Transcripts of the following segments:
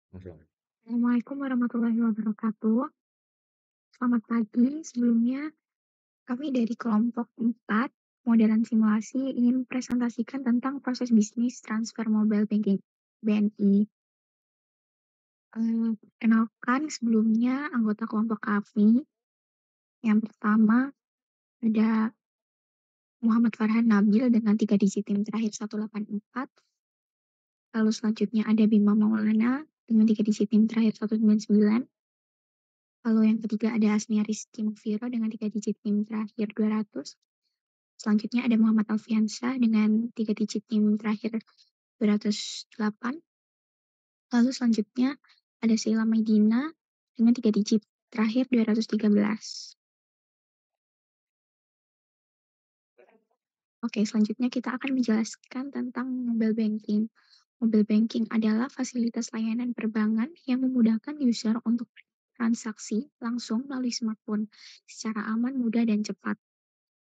Langsung. Assalamualaikum warahmatullahi wabarakatuh. Selamat pagi. Sebelumnya, kami dari kelompok 4 modelan simulasi ingin presentasikan tentang proses bisnis transfer mobile banking BNI. Perkenalkan sebelumnya anggota kelompok kami. Yang pertama ada Muhammad Farhan Nabil dengan 3 digit NIM terakhir 184. Lalu selanjutnya ada Bima Maulana dengan 3 digit NIM terakhir 199. Lalu yang ketiga ada Asmia Rizky Mufiro dengan 3 digit NIM terakhir 200. Selanjutnya ada Muhammad Alfiansyah dengan 3 digit NIM terakhir 208. Lalu selanjutnya ada Sheila Maidina dengan 3 digit terakhir 213. Oke, selanjutnya kita akan menjelaskan tentang mobile banking. Mobile banking adalah fasilitas layanan perbankan yang memudahkan user untuk transaksi langsung melalui smartphone secara aman, mudah, dan cepat.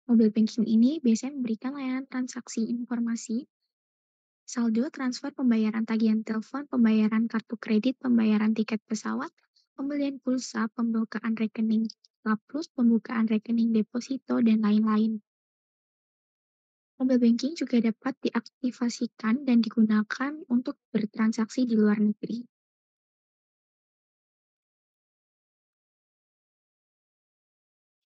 Mobile banking ini biasanya memberikan layanan transaksi informasi, saldo, transfer, pembayaran tagihan telepon, pembayaran kartu kredit, pembayaran tiket pesawat, pembelian pulsa, pembukaan rekening Laplus, pembukaan rekening deposito, dan lain-lain. Mobile banking juga dapat diaktifasikan dan digunakan untuk bertransaksi di luar negeri.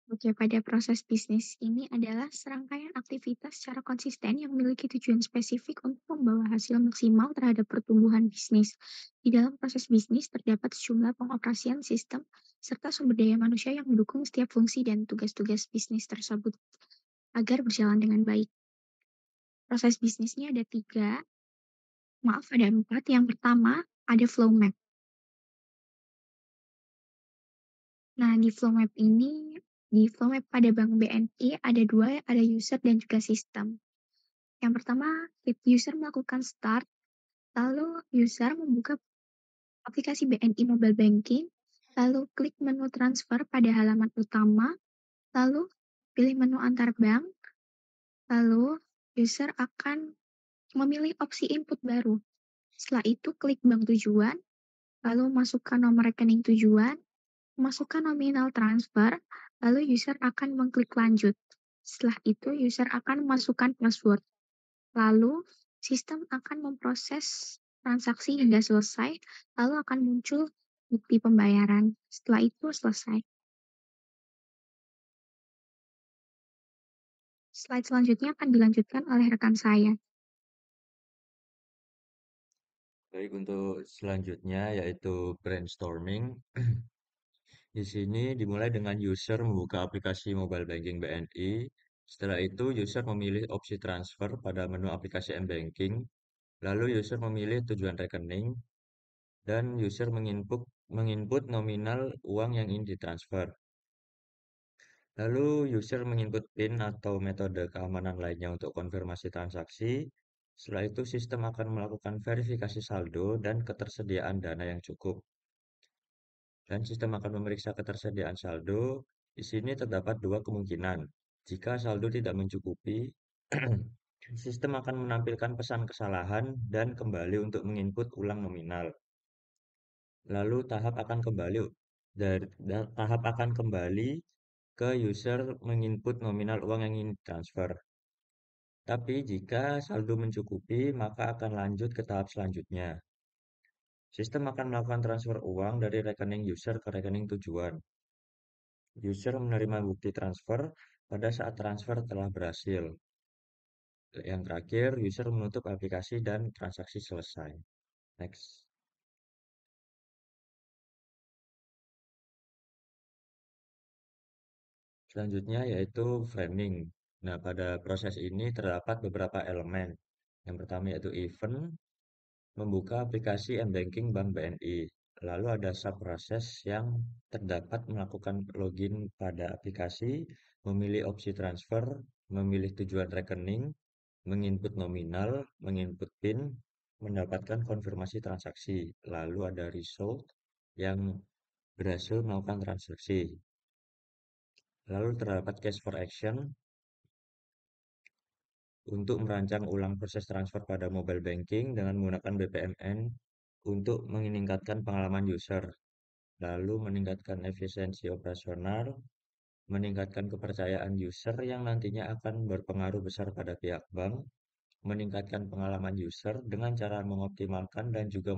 Oke, pada proses bisnis ini adalah serangkaian aktivitas secara konsisten yang memiliki tujuan spesifik untuk membawa hasil maksimal terhadap pertumbuhan bisnis. Di dalam proses bisnis terdapat sejumlah pengoperasian sistem serta sumber daya manusia yang mendukung setiap fungsi dan tugas-tugas bisnis tersebut agar berjalan dengan baik. Proses bisnisnya ada tiga, maaf ada empat. Yang pertama ada flow map. Nah, di flow map pada Bank BNI ada dua, ada user dan juga sistem. Yang pertama, user melakukan start, lalu user membuka aplikasi BNI Mobile Banking, lalu klik menu transfer pada halaman utama, lalu pilih menu antar bank, lalu user akan memilih opsi input baru. Setelah itu klik bank tujuan, lalu masukkan nomor rekening tujuan, masukkan nominal transfer, lalu user akan mengklik lanjut. Setelah itu user akan memasukkan password. Lalu, sistem akan memproses transaksi hingga selesai, lalu akan muncul bukti pembayaran. Setelah itu selesai. Slide selanjutnya akan dilanjutkan oleh rekan saya. Baik, untuk selanjutnya yaitu brainstorming. Di sini dimulai dengan user membuka aplikasi mobile banking BNI. Setelah itu, user memilih opsi transfer pada menu aplikasi M-Banking. Lalu user memilih tujuan rekening dan user menginput nominal uang yang ingin ditransfer. Lalu user menginput PIN atau metode keamanan lainnya untuk konfirmasi transaksi. Setelah itu sistem akan melakukan verifikasi saldo dan ketersediaan dana yang cukup. Dan sistem akan memeriksa ketersediaan saldo. Di sini terdapat dua kemungkinan. Jika saldo tidak mencukupi, sistem akan menampilkan pesan kesalahan dan kembali untuk menginput ulang nominal. Lalu tahap akan kembali ke user menginput nominal uang yang ingin transfer. Tapi jika saldo mencukupi, maka akan lanjut ke tahap selanjutnya. Sistem akan melakukan transfer uang dari rekening user ke rekening tujuan. User menerima bukti transfer pada saat transfer telah berhasil. Yang terakhir, user menutup aplikasi dan transaksi selesai. Next. Selanjutnya yaitu framing. Nah, pada proses ini terdapat beberapa elemen. Yang pertama yaitu event, membuka aplikasi M-Banking Bank BNI. Lalu ada sub-proses yang terdapat melakukan login pada aplikasi, memilih opsi transfer, memilih tujuan rekening, menginput nominal, menginput PIN, mendapatkan konfirmasi transaksi. Lalu ada result yang berhasil melakukan transaksi. Lalu terdapat case for action untuk merancang ulang proses transfer pada mobile banking dengan menggunakan BPMN. untuk meningkatkan pengalaman user, lalu meningkatkan efisiensi operasional, meningkatkan kepercayaan user yang nantinya akan berpengaruh besar pada pihak bank, meningkatkan pengalaman user dengan cara mengoptimalkan dan juga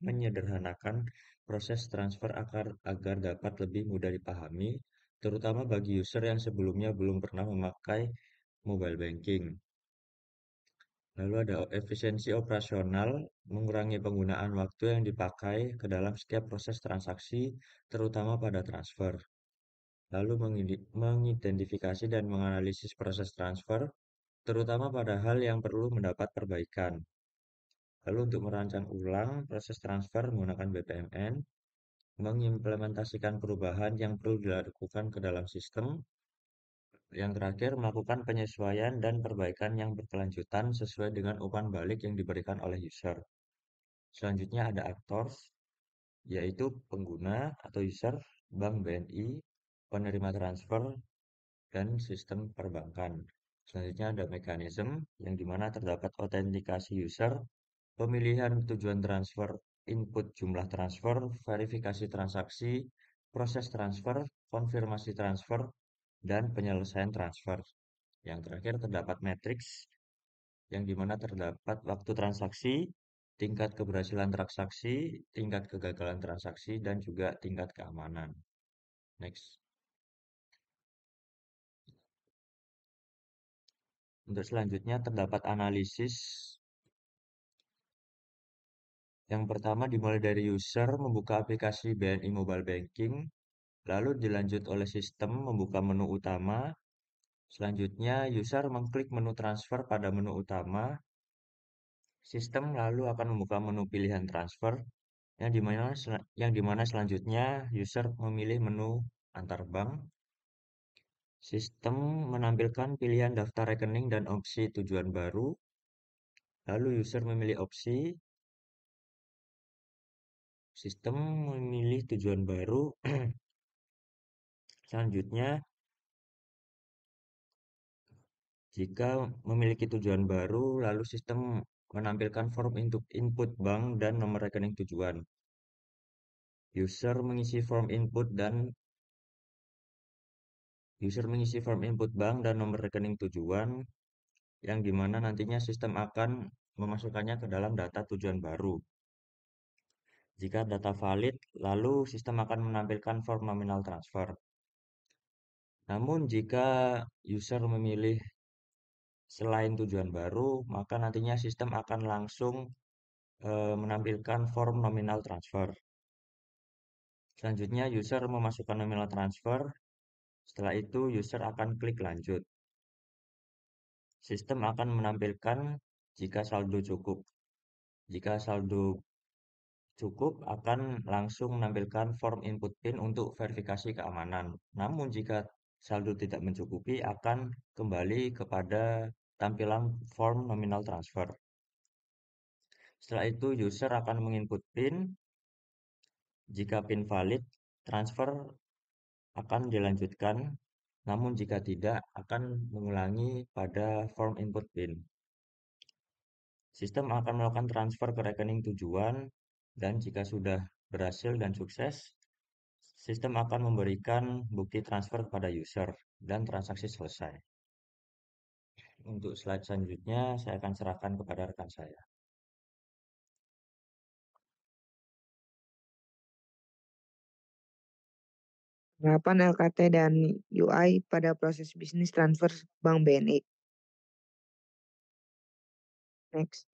menyederhanakan proses transfer agar dapat lebih mudah dipahami, terutama bagi user yang sebelumnya belum pernah memakai mobile banking. Lalu ada efisiensi operasional, mengurangi penggunaan waktu yang dipakai ke dalam setiap proses transaksi, terutama pada transfer. Lalu mengidentifikasi dan menganalisis proses transfer, terutama pada hal yang perlu mendapat perbaikan. Lalu untuk merancang ulang proses transfer menggunakan BPMN, mengimplementasikan perubahan yang perlu dilakukan ke dalam sistem. Yang terakhir, melakukan penyesuaian dan perbaikan yang berkelanjutan sesuai dengan umpan balik yang diberikan oleh user. Selanjutnya ada actors, yaitu pengguna atau user, bank BNI, penerima transfer, dan sistem perbankan. Selanjutnya ada mekanisme, yang dimana terdapat autentikasi user, pemilihan tujuan transfer, input jumlah transfer, verifikasi transaksi, proses transfer, konfirmasi transfer, dan penyelesaian transfer. Yang terakhir terdapat matriks, yang dimana terdapat waktu transaksi, tingkat keberhasilan transaksi, tingkat kegagalan transaksi, dan juga tingkat keamanan. Next. Untuk selanjutnya terdapat analisis. Yang pertama dimulai dari user membuka aplikasi BNI Mobile Banking, lalu dilanjut oleh sistem membuka menu utama. Selanjutnya user mengklik menu transfer pada menu utama. Sistem lalu akan membuka menu pilihan transfer, yang dimana selanjutnya user memilih menu antar bank. Sistem menampilkan pilihan daftar rekening dan opsi tujuan baru. Lalu user memilih opsi. Sistem memilih tujuan baru. Selanjutnya, jika memiliki tujuan baru, lalu sistem menampilkan form untuk input bank dan nomor rekening tujuan. User mengisi form input bank dan nomor rekening tujuan, yang dimana nantinya sistem akan memasukkannya ke dalam data tujuan baru. Jika data valid, lalu sistem akan menampilkan form nominal transfer. Namun jika user memilih selain tujuan baru, maka nantinya sistem akan langsung menampilkan form nominal transfer. Selanjutnya user memasukkan nominal transfer. Setelah itu user akan klik lanjut. Sistem akan menampilkan jika saldo cukup. Jika saldo cukup akan langsung menampilkan form input PIN untuk verifikasi keamanan. Namun jika saldo tidak mencukupi akan kembali kepada tampilan form nominal transfer. Setelah itu user akan menginput PIN. Jika PIN valid, transfer akan dilanjutkan. Namun jika tidak, akan mengulangi pada form input PIN. Sistem akan melakukan transfer ke rekening tujuan, dan jika sudah berhasil dan sukses, sistem akan memberikan bukti transfer kepada user, dan transaksi selesai. Untuk slide selanjutnya, saya akan serahkan kepada rekan saya. Penerapan LKT dan UI pada proses bisnis transfer Bank BNI. Next.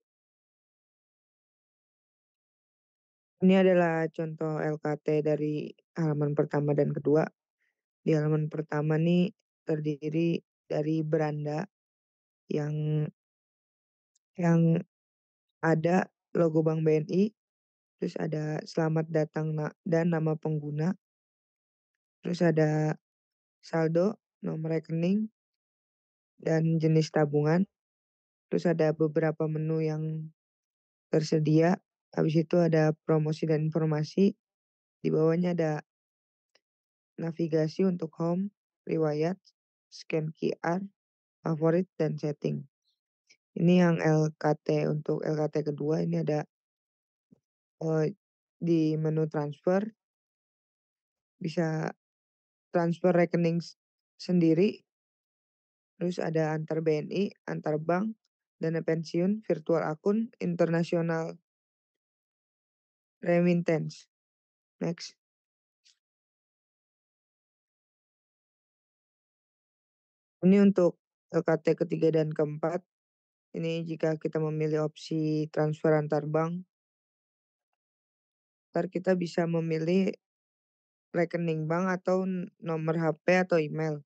Ini adalah contoh LKT dari halaman pertama dan kedua. Di halaman pertama nih terdiri dari beranda yang ada logo Bank BNI, terus ada selamat datang dan nama pengguna, terus ada saldo, nomor rekening, dan jenis tabungan, terus ada beberapa menu yang tersedia. Habis itu ada promosi dan informasi. Di bawahnya ada navigasi untuk home, riwayat, scan QR, favorit, dan setting. Ini yang LKT. Untuk LKT kedua ini ada di menu transfer bisa transfer rekening sendiri, terus ada antar BNI, antar bank, dana pensiun, virtual akun, internasional remittance. Next. Ini untuk LKT ketiga dan keempat. Ini jika kita memilih opsi transfer antar bank, ntar kita bisa memilih rekening bank atau nomor HP atau email.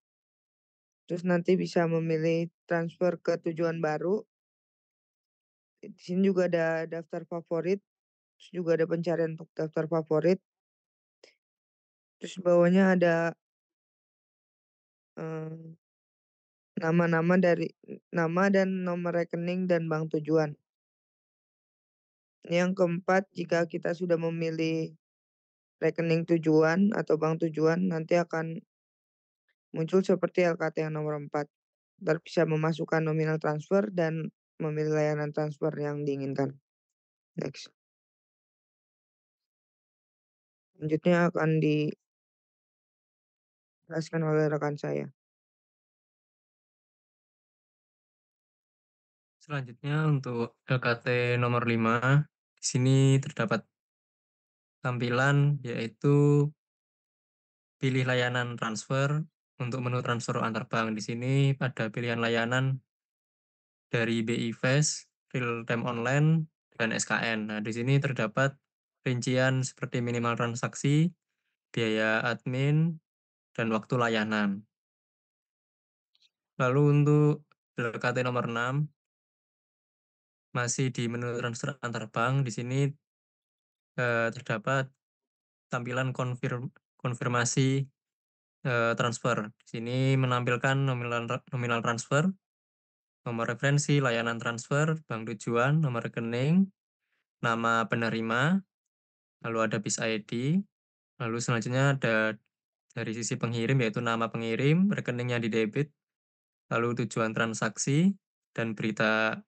Terus nanti bisa memilih transfer ke tujuan baru. Di sini juga ada daftar favorit, terus juga ada pencarian untuk daftar favorit. Terus bawahnya ada eh, nama-nama dari nama dan nomor rekening dan bank tujuan. Yang keempat, jika kita sudah memilih rekening tujuan atau bank tujuan, nanti akan muncul seperti LKT yang nomor 4. Ntar bisa memasukkan nominal transfer dan memilih layanan transfer yang diinginkan. Next. Selanjutnya akan dijelaskan oleh rekan saya. Selanjutnya untuk LKT nomor 5, di sini terdapat tampilan yaitu pilih layanan transfer. Untuk menu transfer antar bank di sini ada pilihan layanan dari BI Fast, Real Time Online, dan SKN. Nah, di sini terdapat rincian seperti minimal transaksi, biaya admin, dan waktu layanan. Lalu untuk LKT nomor 6, masih di menu transfer antar bank, di sini terdapat tampilan konfirmasi transfer. Di sini menampilkan nominal transfer, nomor referensi, layanan transfer, bank tujuan, nomor rekening, nama penerima, lalu ada BIS ID, lalu selanjutnya ada dari sisi pengirim yaitu nama pengirim, rekeningnya di debit, lalu tujuan transaksi, dan berita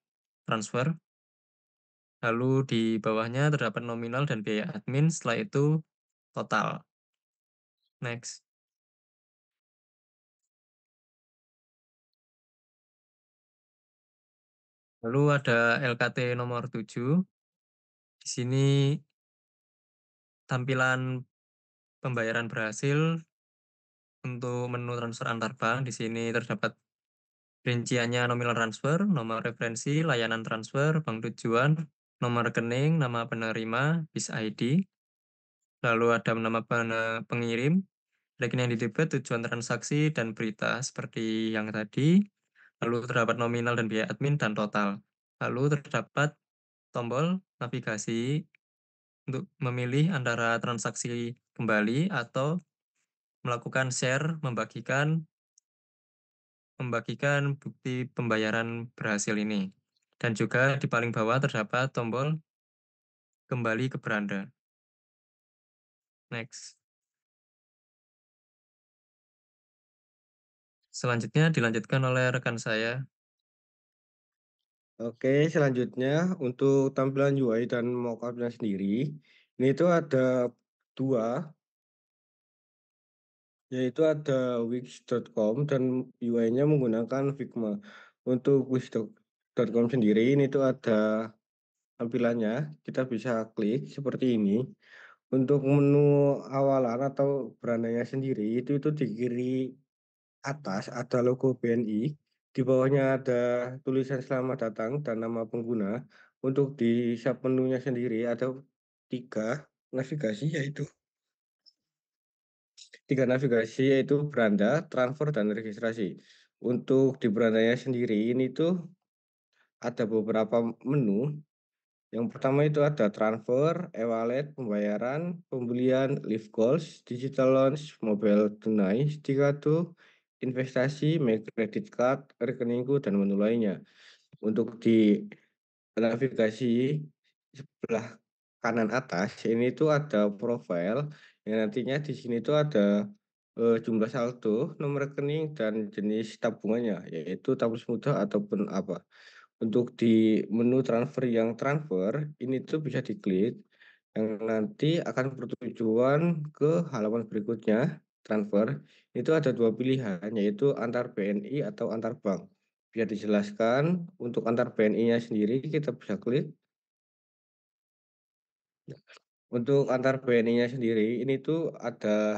transfer. Lalu di bawahnya terdapat nominal dan biaya admin, setelah itu total. Next. Lalu ada LKT nomor 7. Di sini tampilan pembayaran berhasil untuk menu transfer antar bank. Di sini terdapat rinciannya nominal transfer, nomor referensi, layanan transfer, bank tujuan, nomor rekening, nama penerima, BIS ID. Lalu ada nama pengirim, rekening yang didebit, tujuan transaksi, dan berita seperti yang tadi. Lalu terdapat nominal dan biaya admin dan total. Lalu terdapat tombol navigasi untuk memilih antara transaksi kembali atau melakukan share, membagikan bukti pembayaran berhasil ini. Dan juga di paling bawah terdapat tombol kembali ke beranda. Next. Selanjutnya dilanjutkan oleh rekan saya. Oke, selanjutnya untuk tampilan UI dan mockupnya sendiri, ini itu ada dua, yaitu ada wix.com dan UI-nya menggunakan Figma. Untuk wix.com sendiri, ini tuh ada tampilannya, kita bisa klik seperti ini. Untuk menu awalan atau berandanya sendiri, itu di kiri atas ada logo BNI, di bawahnya ada tulisan selamat datang dan nama pengguna. Untuk di submenunya sendiri ada tiga navigasi yaitu beranda, transfer, dan registrasi. Untuk di berandanya sendiri ini tuh ada beberapa menu. Yang pertama itu ada transfer, e-wallet, pembayaran, pembelian, live goals, digital launch, mobile tunai, tiga tuh investasi, my credit card, rekeningku, dan menu lainnya. Untuk di navigasi sebelah kanan atas ini tuh ada profile yang nantinya di sini tuh ada jumlah saldo, nomor rekening, dan jenis tabungannya, yaitu tabung muda ataupun apa. Untuk di menu transfer yang transfer, ini tuh bisa diklik. yang nanti akan bertujuan ke halaman berikutnya, transfer, itu ada 2 pilihan, yaitu antar BNI atau antar bank. Biar dijelaskan, untuk antar BNI-nya sendiri kita bisa klik. Untuk antar BNI-nya sendiri, ini tuh ada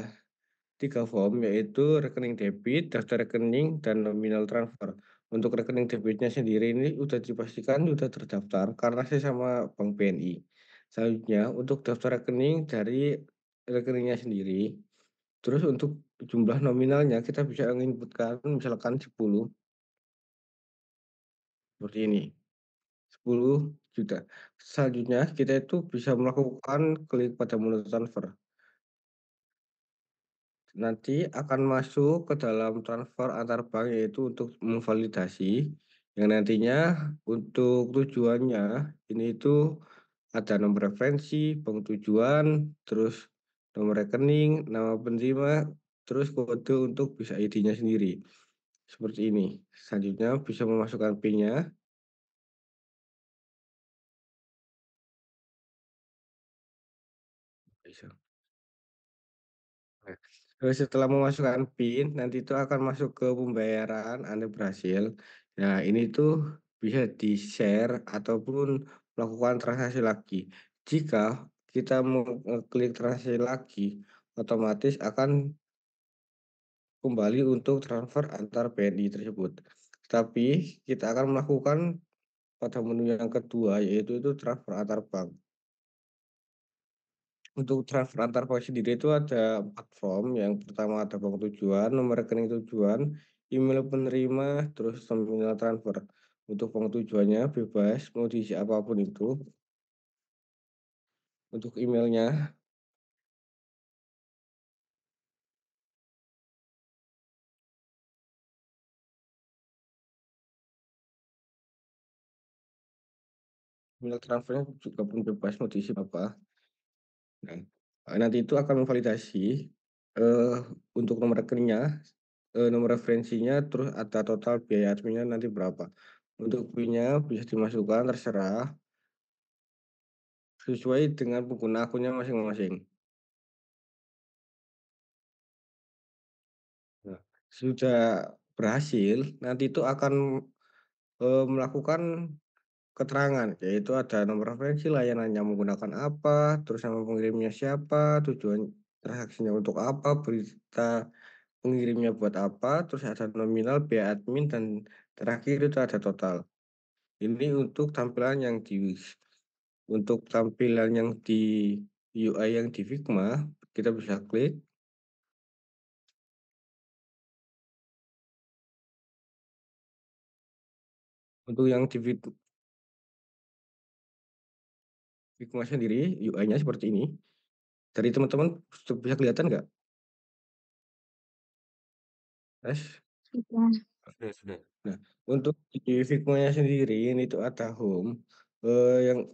3 form, yaitu rekening debit, daftar rekening, dan nominal transfer. Untuk rekening debitnya sendiri ini udah dipastikan udah terdaftar karena saya sama Bank BNI. Selanjutnya untuk daftar rekening dari rekeningnya sendiri. Terus untuk jumlah nominalnya kita bisa inputkan misalkan 10 seperti ini, 10 juta. Selanjutnya kita itu bisa melakukan klik pada menu transfer. Nanti akan masuk ke dalam transfer antar bank, yaitu untuk memvalidasi yang nantinya untuk tujuannya ini itu ada nomor referensi, bank tujuan, terus nomor rekening, nama penerima, terus kode untuk bisa ID-nya sendiri. Seperti ini. Selanjutnya bisa memasukkan PIN-nya. Bisa. Terus setelah memasukkan PIN, nanti itu akan masuk ke pembayaran Anda berhasil. Nah, ini tuh bisa di-share ataupun melakukan transaksi lagi. Jika kita mau klik transaksi lagi, otomatis akan kembali untuk transfer antar BNI tersebut. Tapi kita akan melakukan pada menu yang kedua, yaitu itu transfer antar bank. Untuk transfer antar bank sendiri itu ada 4 form. Yang pertama ada bank tujuan, nomor rekening tujuan, email penerima, terus nominal transfer. Untuk bank tujuannya bebas, mau diisi apapun itu. Untuk emailnya, email transfernya juga pun bebas, mau diisi apa. Nah, nanti itu akan memvalidasi eh, untuk nomor rekeningnya, nomor referensinya, terus ada total biaya adminnya nanti berapa. Untuk PIN-nya bisa dimasukkan terserah sesuai dengan pengguna akunnya masing-masing. Nah, sudah berhasil, nanti itu akan melakukan keterangan, yaitu ada nomor referensi, layanannya menggunakan apa, terus nama pengirimnya siapa, tujuan transaksinya untuk apa, berita pengirimnya buat apa, terus ada nominal, biaya admin, dan terakhir itu ada total. Ini untuk tampilan yang di Wix. Untuk tampilan yang di UI yang di Figma, kita bisa klik. Untuk yang di Figma sendiri, UI-nya seperti ini. Dari teman-teman bisa kelihatan nggak? Yes. Sudah. Sudah. Nah, untuk di Figma-nya sendiri ini tuh ada home, yang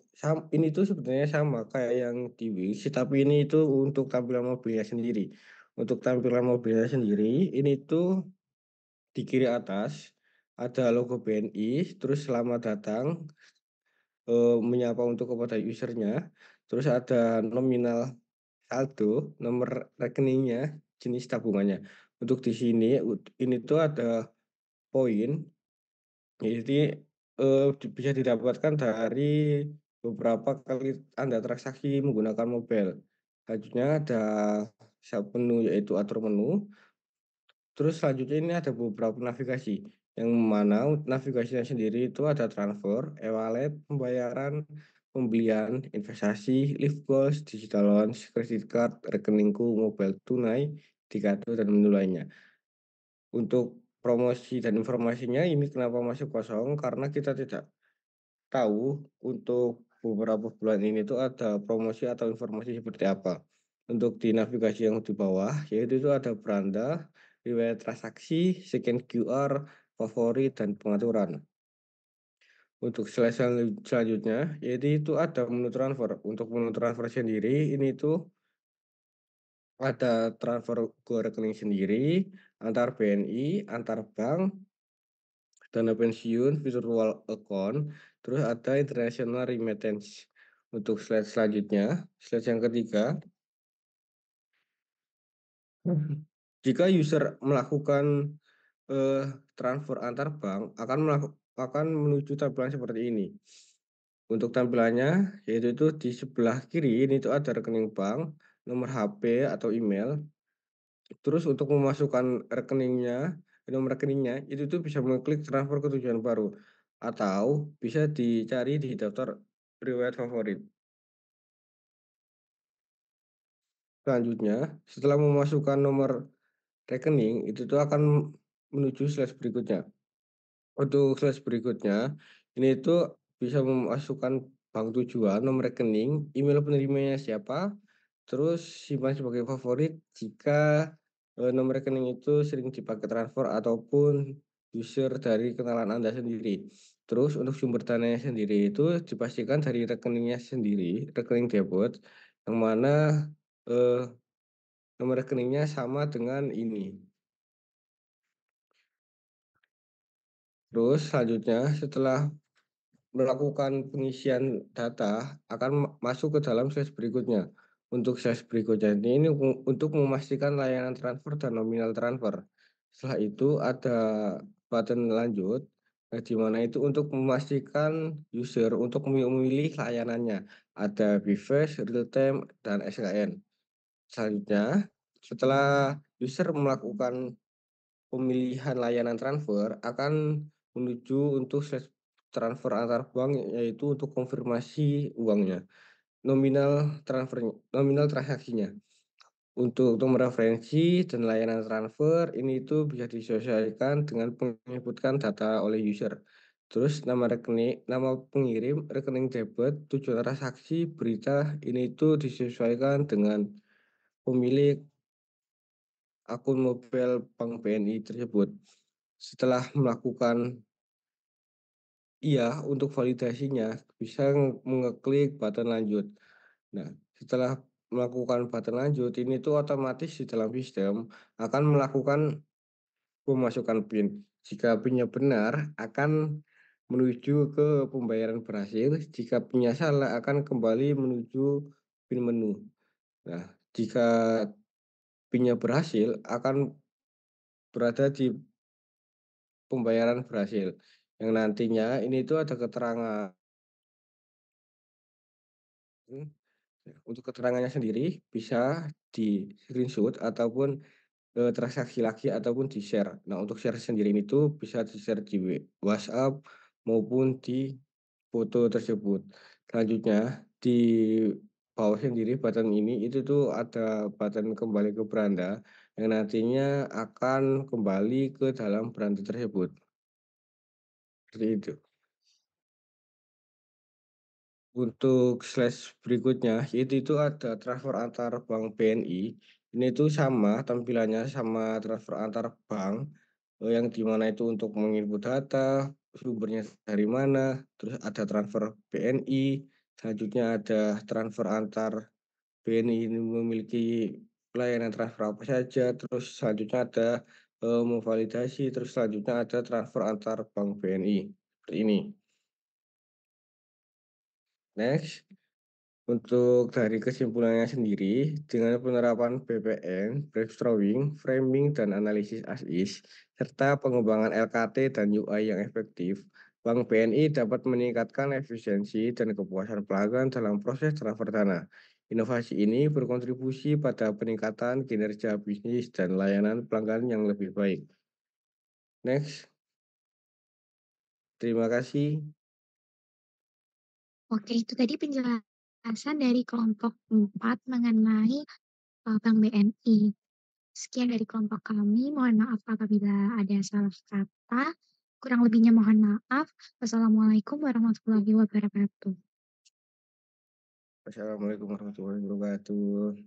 ini tuh sebenarnya sama kayak yang di Wix, tapi ini itu untuk tampilan mobilnya sendiri. Untuk tampilan mobilnya sendiri, ini tuh di kiri atas ada logo BNI, terus selamat datang, menyapa untuk kepada usernya, terus ada nominal saldo, nomor rekeningnya, jenis tabungannya. Untuk di sini, ini tuh ada poin. Jadi, bisa didapatkan dari beberapa kali Anda transaksi menggunakan mobile. Selanjutnya ada submenu, yaitu atur menu. Terus selanjutnya ini ada beberapa navigasi, yang mana navigasinya sendiri itu ada transfer, e-wallet, pembayaran, pembelian, investasi, live goals, digital loans, credit card, rekeningku, mobile tunai, Dikado, dan menu lainnya. Untuk promosi dan informasinya ini kenapa masih kosong, karena kita tidak tahu untuk beberapa bulan ini tuh ada promosi atau informasi seperti apa. Untuk di navigasi yang di bawah, yaitu itu ada beranda, riwayat transaksi, scan QR, favorit, dan pengaturan. Untuk slide selanjutnya, yaitu itu ada menu transfer. Untuk menu transfer sendiri, ini tuh ada transfer ke rekening sendiri, antar BNI, antar bank, dana pensiun, virtual account, terus ada international remittance. Untuk slide selanjutnya, slide yang ketiga. Jika user melakukan transfer antar bank akan menuju tampilan seperti ini. Untuk tampilannya yaitu itu di sebelah kiri ini itu ada rekening bank, nomor HP atau email. Terus untuk memasukkan nomor rekeningnya itu tuh bisa mengklik transfer ke tujuan baru atau bisa dicari di daftar riwayat favorit. Selanjutnya, setelah memasukkan nomor rekening itu tuh akan menuju slide berikutnya. Untuk slide berikutnya, ini itu bisa memasukkan bank tujuan, nomor rekening, email penerimanya siapa, terus simpan sebagai favorit jika nomor rekening itu sering dipakai transfer ataupun user dari kenalan Anda sendiri. Terus untuk sumber dananya sendiri itu dipastikan dari rekeningnya sendiri, rekening debit, yang mana eh, nomor rekeningnya sama dengan ini. Terus selanjutnya setelah melakukan pengisian data akan masuk ke dalam slide berikutnya. Untuk slide berikutnya ini untuk memastikan layanan transfer dan nominal transfer. Setelah itu ada button lanjut, di mana itu untuk memastikan user untuk memilih layanannya. Ada BVAS, real time, dan SKN. Selanjutnya, setelah user melakukan pemilihan layanan transfer akan menuju untuk transfer antar bank yaitu untuk konfirmasi uangnya, nominal transaksinya. Untuk nomor referensi dan layanan transfer ini itu bisa disesuaikan dengan menyebutkan data oleh user. Terus nama pengirim, rekening debit, tujuan transaksi, berita ini itu disesuaikan dengan pemilik akun mobile bank BNI tersebut. Setelah melakukan iya untuk validasinya bisa mengeklik button lanjut. Nah, setelah melakukan button lanjut ini tuh otomatis di dalam sistem akan melakukan pemasukan PIN. Jika PIN-nya benar akan menuju ke pembayaran berhasil, jika PIN-nya salah akan kembali menuju PIN menu. Nah, jika PIN-nya berhasil akan berada di pembayaran berhasil. Yang nantinya ini tuh ada keterangan. Untuk keterangannya sendiri bisa di screenshot ataupun transaksi lagi ataupun di share. Nah untuk share sendiri ini tuh bisa di share di WhatsApp maupun di foto tersebut. Selanjutnya di bawah sendiri button ini itu tuh ada button kembali ke beranda yang nantinya akan kembali ke dalam beranda tersebut. Seperti itu. Untuk slash berikutnya itu ada transfer antar bank BNI. Ini itu sama tampilannya sama transfer antar bank yang dimana itu untuk menginput data, sumbernya dari mana, terus ada transfer BNI, selanjutnya ada transfer antar BNI ini memiliki layanan transfer apa saja, terus selanjutnya ada memvalidasi, terus selanjutnya ada transfer antar bank BNI. Seperti ini. Next. Untuk dari kesimpulannya sendiri, dengan penerapan BPN, brainstorming, framing, dan analisis as-is, serta pengembangan LKT dan UI yang efektif, Bank BNI dapat meningkatkan efisiensi dan kepuasan pelanggan dalam proses transfer dana. Inovasi ini berkontribusi pada peningkatan kinerja bisnis dan layanan pelanggan yang lebih baik. Next. Terima kasih. Oke, itu tadi penjelasan dari kelompok 4 mengenai Bank BNI. Sekian dari kelompok kami. Mohon maaf apabila ada salah kata. Kurang lebihnya mohon maaf. Wassalamualaikum warahmatullahi wabarakatuh. Wassalamualaikum warahmatullahi wabarakatuh.